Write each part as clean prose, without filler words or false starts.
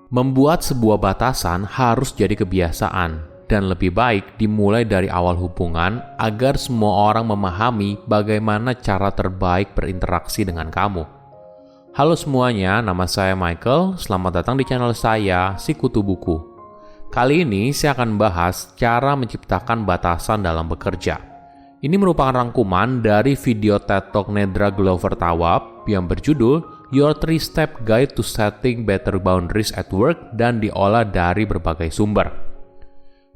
Membuat sebuah batasan harus jadi kebiasaan, dan lebih baik dimulai dari awal hubungan agar semua orang memahami bagaimana cara terbaik berinteraksi dengan kamu. Halo semuanya, nama saya Michael. Selamat datang di channel saya, Si Kutu Buku. Kali ini saya akan bahas cara menciptakan batasan dalam bekerja. Ini merupakan rangkuman dari video TED Talk Nedra Glover Tawwab yang berjudul Your 3-Step Guide to Setting Better Boundaries at Work dan diolah dari berbagai sumber.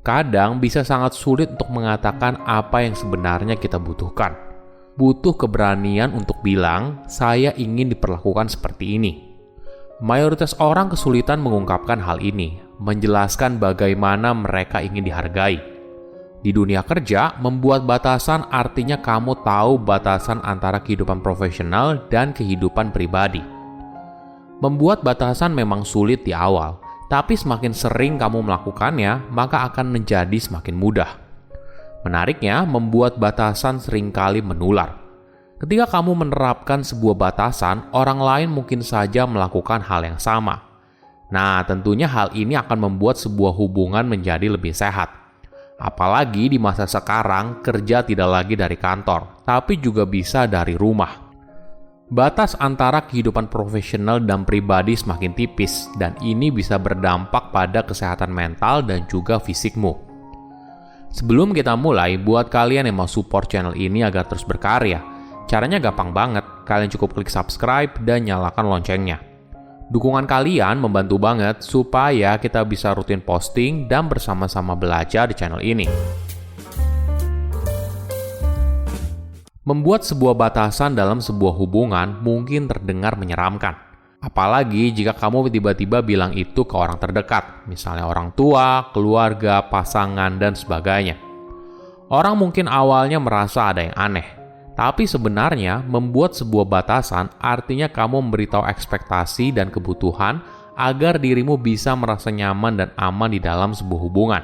Kadang bisa sangat sulit untuk mengatakan apa yang sebenarnya kita butuhkan. Butuh keberanian untuk bilang, saya ingin diperlakukan seperti ini. Mayoritas orang kesulitan mengungkapkan hal ini, menjelaskan bagaimana mereka ingin dihargai. Di dunia kerja, membuat batasan artinya kamu tahu batasan antara kehidupan profesional dan kehidupan pribadi. Membuat batasan memang sulit di awal, tapi semakin sering kamu melakukannya, maka akan menjadi semakin mudah. Menariknya, membuat batasan seringkali menular. Ketika kamu menerapkan sebuah batasan, orang lain mungkin saja melakukan hal yang sama. Nah, tentunya hal ini akan membuat sebuah hubungan menjadi lebih sehat. Apalagi di masa sekarang, kerja tidak lagi dari kantor, tapi juga bisa dari rumah. Batas antara kehidupan profesional dan pribadi semakin tipis, dan ini bisa berdampak pada kesehatan mental dan juga fisikmu. Sebelum kita mulai, buat kalian yang mau support channel ini agar terus berkarya, caranya gampang banget. Kalian cukup klik subscribe dan nyalakan loncengnya. Dukungan kalian membantu banget supaya kita bisa rutin posting dan bersama-sama belajar di channel ini. Membuat sebuah batasan dalam sebuah hubungan mungkin terdengar menyeramkan. Apalagi jika kamu tiba-tiba bilang itu ke orang terdekat, misalnya orang tua, keluarga, pasangan, dan sebagainya. Orang mungkin awalnya merasa ada yang aneh. Tapi sebenarnya, membuat sebuah batasan artinya kamu memberitahu ekspektasi dan kebutuhan agar dirimu bisa merasa nyaman dan aman di dalam sebuah hubungan.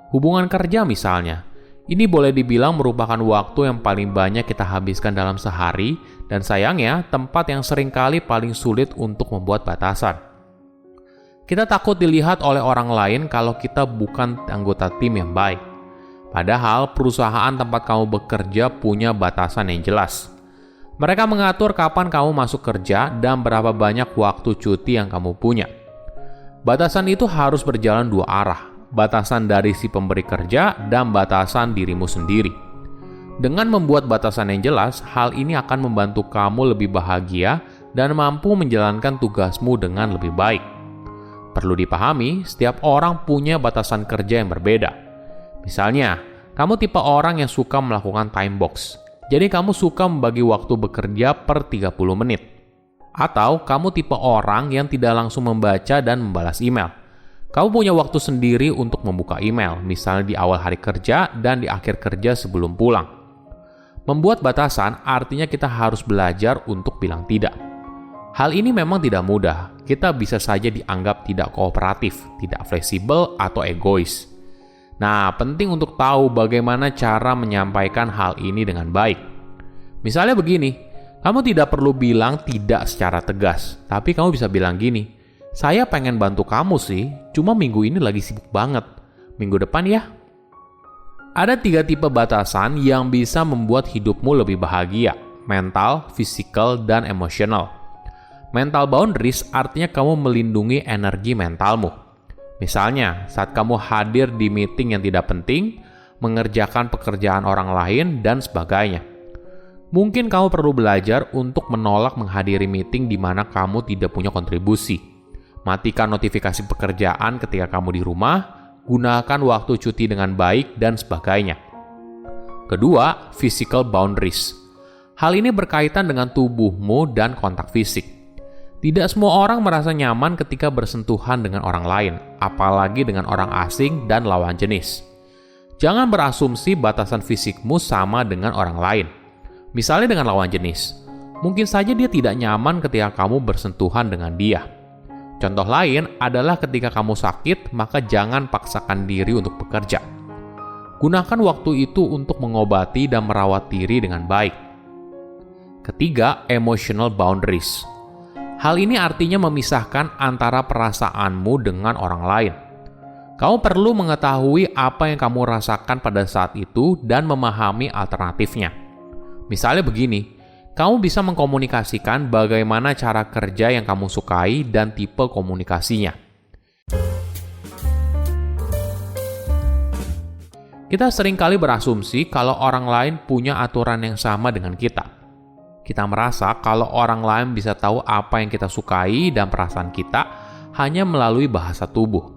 Hubungan kerja misalnya, ini boleh dibilang merupakan waktu yang paling banyak kita habiskan dalam sehari dan sayangnya tempat yang seringkali paling sulit untuk membuat batasan. Kita takut dilihat oleh orang lain kalau kita bukan anggota tim yang baik. Padahal perusahaan tempat kamu bekerja punya batasan yang jelas. Mereka mengatur kapan kamu masuk kerja dan berapa banyak waktu cuti yang kamu punya. Batasan itu harus berjalan dua arah, batasan dari si pemberi kerja dan batasan dirimu sendiri. Dengan membuat batasan yang jelas, hal ini akan membantu kamu lebih bahagia dan mampu menjalankan tugasmu dengan lebih baik. Perlu dipahami, setiap orang punya batasan kerja yang berbeda. Misalnya, kamu tipe orang yang suka melakukan time box. Jadi kamu suka membagi waktu bekerja per 30 menit. Atau kamu tipe orang yang tidak langsung membaca dan membalas email. Kamu punya waktu sendiri untuk membuka email, misalnya di awal hari kerja dan di akhir kerja sebelum pulang. Membuat batasan artinya kita harus belajar untuk bilang tidak. Hal ini memang tidak mudah. Kita bisa saja dianggap tidak kooperatif, tidak fleksibel, atau egois. Nah, penting untuk tahu bagaimana cara menyampaikan hal ini dengan baik. Misalnya begini, kamu tidak perlu bilang tidak secara tegas, tapi kamu bisa bilang gini, saya pengen bantu kamu sih, cuma minggu ini lagi sibuk banget. Minggu depan ya. Ada 3 tipe batasan yang bisa membuat hidupmu lebih bahagia, mental, fisikal, dan emosional. Mental boundaries artinya kamu melindungi energi mentalmu. Misalnya, saat kamu hadir di meeting yang tidak penting, mengerjakan pekerjaan orang lain, dan sebagainya. Mungkin kamu perlu belajar untuk menolak menghadiri meeting di mana kamu tidak punya kontribusi. Matikan notifikasi pekerjaan ketika kamu di rumah, gunakan waktu cuti dengan baik, dan sebagainya. Kedua, physical boundaries. Hal ini berkaitan dengan tubuhmu dan kontak fisik. Tidak semua orang merasa nyaman ketika bersentuhan dengan orang lain, apalagi dengan orang asing dan lawan jenis. Jangan berasumsi batasan fisikmu sama dengan orang lain. Misalnya dengan lawan jenis, mungkin saja dia tidak nyaman ketika kamu bersentuhan dengan dia. Contoh lain adalah ketika kamu sakit, maka jangan paksakan diri untuk bekerja. Gunakan waktu itu untuk mengobati dan merawat diri dengan baik. Ketiga, emotional boundaries. Hal ini artinya memisahkan antara perasaanmu dengan orang lain. Kamu perlu mengetahui apa yang kamu rasakan pada saat itu dan memahami alternatifnya. Misalnya begini, kamu bisa mengkomunikasikan bagaimana cara kerja yang kamu sukai dan tipe komunikasinya. Kita seringkali berasumsi kalau orang lain punya aturan yang sama dengan kita. Kita merasa kalau orang lain bisa tahu apa yang kita sukai dan perasaan kita hanya melalui bahasa tubuh.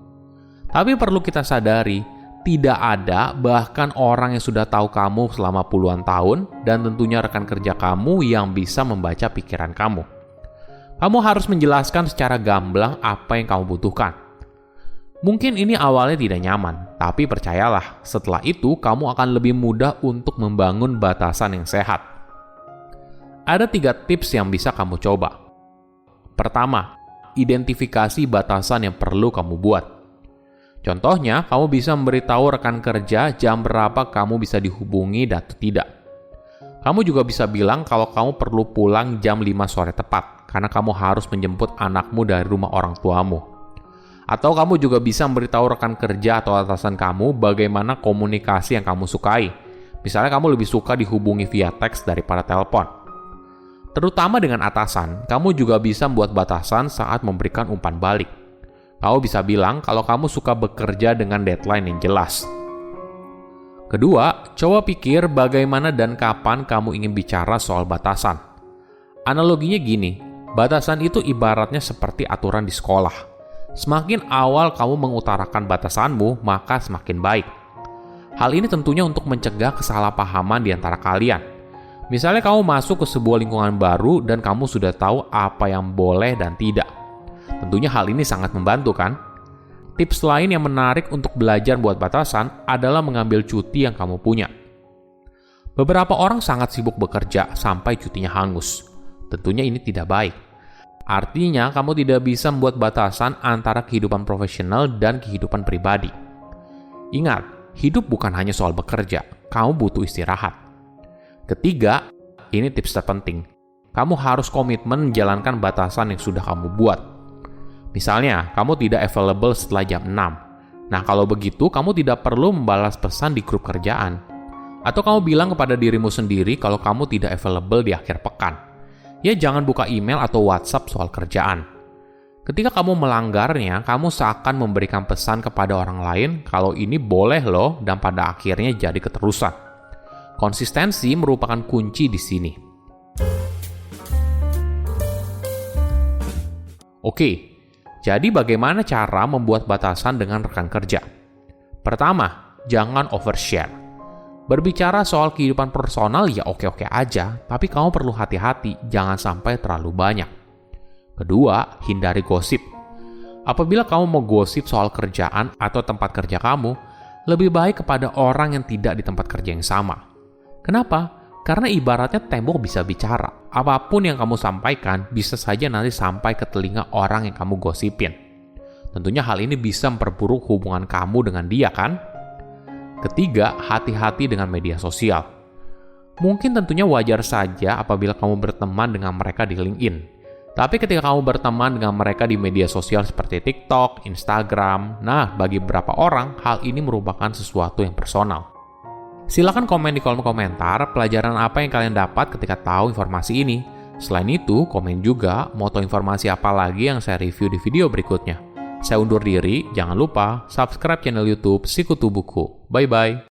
Tapi perlu kita sadari, tidak ada bahkan orang yang sudah tahu kamu selama puluhan tahun dan tentunya rekan kerja kamu yang bisa membaca pikiran kamu. Kamu harus menjelaskan secara gamblang apa yang kamu butuhkan. Mungkin ini awalnya tidak nyaman, tapi percayalah, setelah itu kamu akan lebih mudah untuk membangun batasan yang sehat. Ada 3 tips yang bisa kamu coba. Pertama, identifikasi batasan yang perlu kamu buat. Contohnya, kamu bisa memberitahu rekan kerja jam berapa kamu bisa dihubungi atau tidak. Kamu juga bisa bilang kalau kamu perlu pulang jam 5 sore tepat, karena kamu harus menjemput anakmu dari rumah orang tuamu. Atau kamu juga bisa memberitahu rekan kerja atau atasan kamu bagaimana komunikasi yang kamu sukai. Misalnya kamu lebih suka dihubungi via teks daripada telepon. Terutama dengan atasan, kamu juga bisa membuat batasan saat memberikan umpan balik. Kamu bisa bilang kalau kamu suka bekerja dengan deadline yang jelas. Kedua, coba pikir bagaimana dan kapan kamu ingin bicara soal batasan. Analoginya gini, batasan itu ibaratnya seperti aturan di sekolah. Semakin awal kamu mengutarakan batasanmu, maka semakin baik. Hal ini tentunya untuk mencegah kesalahpahaman di antara kalian. Misalnya kamu masuk ke sebuah lingkungan baru dan kamu sudah tahu apa yang boleh dan tidak. Tentunya hal ini sangat membantu kan? Tips lain yang menarik untuk belajar buat batasan adalah mengambil cuti yang kamu punya. Beberapa orang sangat sibuk bekerja sampai cutinya hangus. Tentunya ini tidak baik. Artinya kamu tidak bisa membuat batasan antara kehidupan profesional dan kehidupan pribadi. Ingat, hidup bukan hanya soal bekerja. Kamu butuh istirahat. Ketiga, ini tips terpenting. Kamu harus komitmen menjalankan batasan yang sudah kamu buat. Misalnya, kamu tidak available setelah jam 6. Nah, kalau begitu, kamu tidak perlu membalas pesan di grup kerjaan. Atau kamu bilang kepada dirimu sendiri kalau kamu tidak available di akhir pekan. Ya, jangan buka email atau WhatsApp soal kerjaan. Ketika kamu melanggarnya, kamu seakan memberikan pesan kepada orang lain kalau ini boleh loh dan pada akhirnya jadi keterusan. Konsistensi merupakan kunci di sini. Oke. Jadi bagaimana cara membuat batasan dengan rekan kerja? Pertama, jangan overshare. Berbicara soal kehidupan personal ya oke-oke aja, tapi kamu perlu hati-hati, jangan sampai terlalu banyak. Kedua, hindari gosip. Apabila kamu mau gosip soal kerjaan atau tempat kerja kamu, lebih baik kepada orang yang tidak di tempat kerja yang sama. Kenapa? Karena ibaratnya tembok bisa bicara. Apapun yang kamu sampaikan bisa saja nanti sampai ke telinga orang yang kamu gosipin. Tentunya hal ini bisa memperburuk hubungan kamu dengan dia kan? Ketiga, hati-hati dengan media sosial. Mungkin tentunya wajar saja apabila kamu berteman dengan mereka di LinkedIn. Tapi ketika kamu berteman dengan mereka di media sosial seperti TikTok, Instagram, nah bagi beberapa orang hal ini merupakan sesuatu yang personal. Silakan komen di kolom komentar pelajaran apa yang kalian dapat ketika tahu informasi ini. Selain itu, komen juga mau tahu informasi apa lagi yang saya review di video berikutnya. Saya undur diri, jangan lupa subscribe channel YouTube Sikutu Buku. Bye-bye.